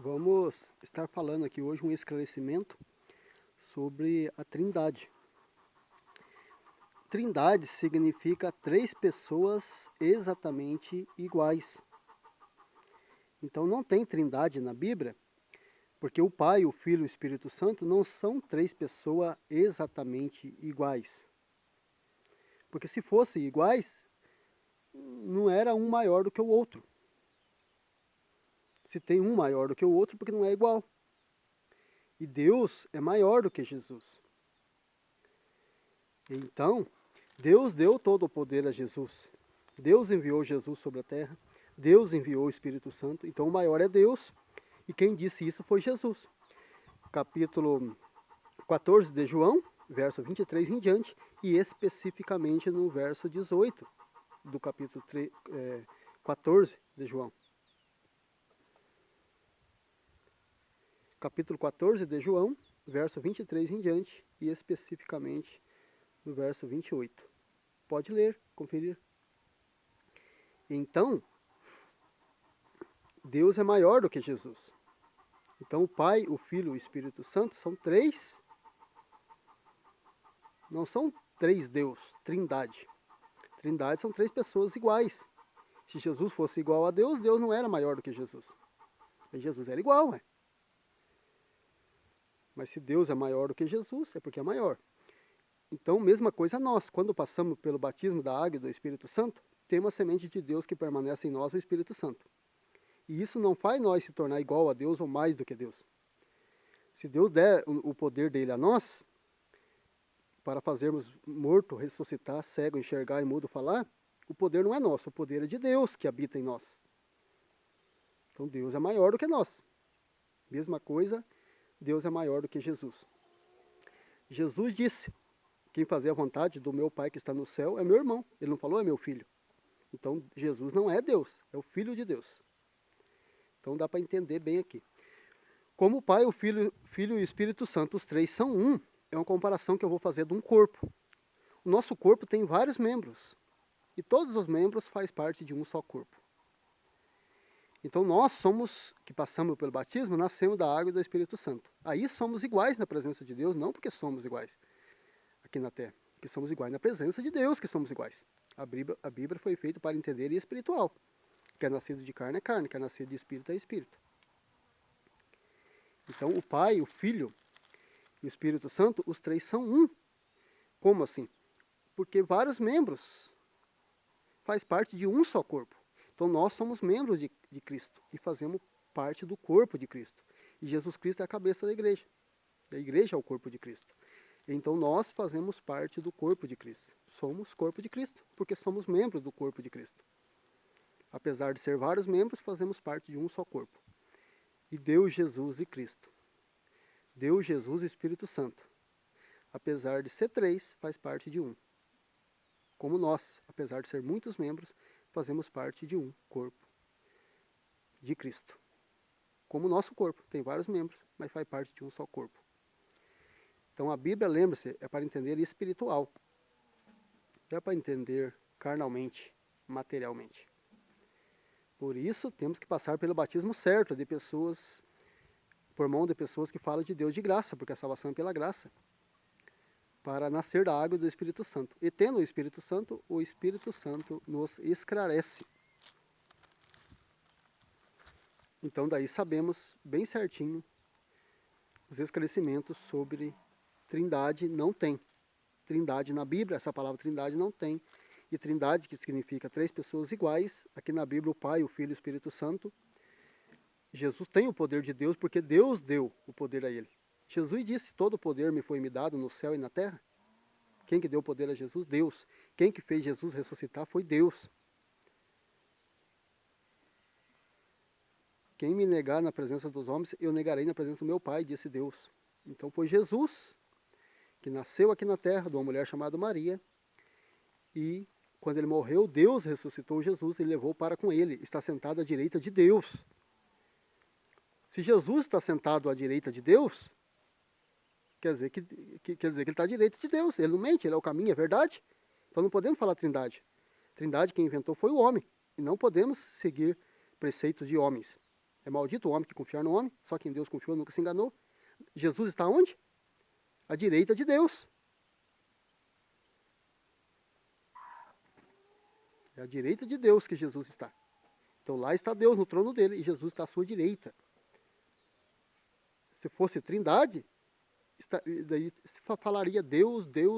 Vamos estar falando aqui hoje um esclarecimento sobre a Trindade. Trindade significa três pessoas exatamente iguais. Então não tem Trindade na Bíblia, porque o Pai, o Filho e o Espírito Santo não são três pessoas exatamente iguais. Porque se fossem iguais, não era um maior do que o outro. Se tem um maior do que o outro, porque não é igual. E Deus é maior do que Jesus. Então, Deus deu todo o poder a Jesus. Deus enviou Jesus sobre a terra. Deus enviou o Espírito Santo. Então, o maior é Deus. E quem disse isso foi Jesus. Capítulo 14 de João, verso 23 em diante, e especificamente no verso 18 do capítulo 14 de João. Capítulo 14 de João, verso 23 em diante, e especificamente no verso 28. Pode ler, conferir. Então, Deus é maior do que Jesus. Então, o Pai, o Filho e o Espírito Santo são três. Não são três Deus, Trindade. Trindade são três pessoas iguais. Se Jesus fosse igual a Deus, Deus não era maior do que Jesus. E Jesus era igual, né? Mas se Deus é maior do que Jesus, é porque é maior. Então, mesma coisa nós. Quando passamos pelo batismo da água e do Espírito Santo, tem uma semente de Deus que permanece em nós, o Espírito Santo. E isso não faz nós se tornar igual a Deus ou mais do que Deus. Se Deus der o poder dele a nós, para fazermos morto ressuscitar, cego enxergar e mudo falar, o poder não é nosso, o poder é de Deus que habita em nós. Então Deus é maior do que nós. Mesma coisa, Deus é maior do que Jesus. Jesus disse, quem fazer a vontade do meu Pai que está no céu é meu irmão. Ele não falou é meu filho. Então Jesus não é Deus, é o Filho de Deus. Então dá para entender bem aqui. Como o Pai, o Filho e o Espírito Santo, os três são um, é uma comparação que eu vou fazer de um corpo. O nosso corpo tem vários membros, e todos os membros fazem parte de um só corpo. Então nós somos, que passamos pelo batismo, nascemos da água e do Espírito Santo. Aí somos iguais na presença de Deus, não porque somos iguais aqui na terra, porque somos iguais na presença de Deus que somos iguais. A Bíblia foi feita para entender e espiritual. Que é nascido de carne é carne, que é nascido de espírito é espírito. Então o Pai, o Filho e o Espírito Santo, os três são um. Como assim? Porque vários membros faz parte de um só corpo. Então nós somos membros de Cristo e fazemos parte do corpo de Cristo. E Jesus Cristo é a cabeça da igreja. A igreja é o corpo de Cristo. Então nós fazemos parte do corpo de Cristo. Somos corpo de Cristo, porque somos membros do corpo de Cristo. Apesar de ser vários membros, fazemos parte de um só corpo. E Deus, Jesus e Cristo. Deus, Jesus e Espírito Santo. Apesar de ser três, faz parte de um. Como nós, apesar de ser muitos membros, fazemos parte de um corpo de Cristo. Como o nosso corpo, tem vários membros, mas faz parte de um só corpo. Então a Bíblia, lembre-se, é para entender espiritual. Não é para entender carnalmente, materialmente. Por isso, temos que passar pelo batismo certo de pessoas, por mão de pessoas que falam de Deus de graça, porque a salvação é pela graça. Para nascer da água e do Espírito Santo. E tendo o Espírito Santo nos esclarece. Então daí sabemos bem certinho os esclarecimentos sobre Trindade não tem. Trindade na Bíblia, essa palavra Trindade não tem. E Trindade, que significa três pessoas iguais, aqui na Bíblia o Pai, o Filho e o Espírito Santo. Jesus tem o poder de Deus porque Deus deu o poder a ele. Jesus disse, todo o poder me foi dado no céu e na terra. Quem que deu o poder a Jesus? Deus. Quem que fez Jesus ressuscitar foi Deus. Quem me negar na presença dos homens, eu negarei na presença do meu Pai, disse Deus. Então foi Jesus que nasceu aqui na terra, de uma mulher chamada Maria, e quando ele morreu, Deus ressuscitou Jesus e levou para com ele, está sentado à direita de Deus. Se Jesus está sentado à direita de Deus, quer dizer que ele está à direita de Deus, ele não mente, ele é o caminho, é verdade? Então não podemos falar Trindade. Trindade quem inventou foi o homem, e não podemos seguir preceitos de homens. É maldito o homem que confiar no homem, só quem Deus confiou nunca se enganou. Jesus está onde? À direita de Deus. É à direita de Deus que Jesus está. Então lá está Deus no trono dele e Jesus está à sua direita. Se fosse trindade, daí se falaria Deus, Deus,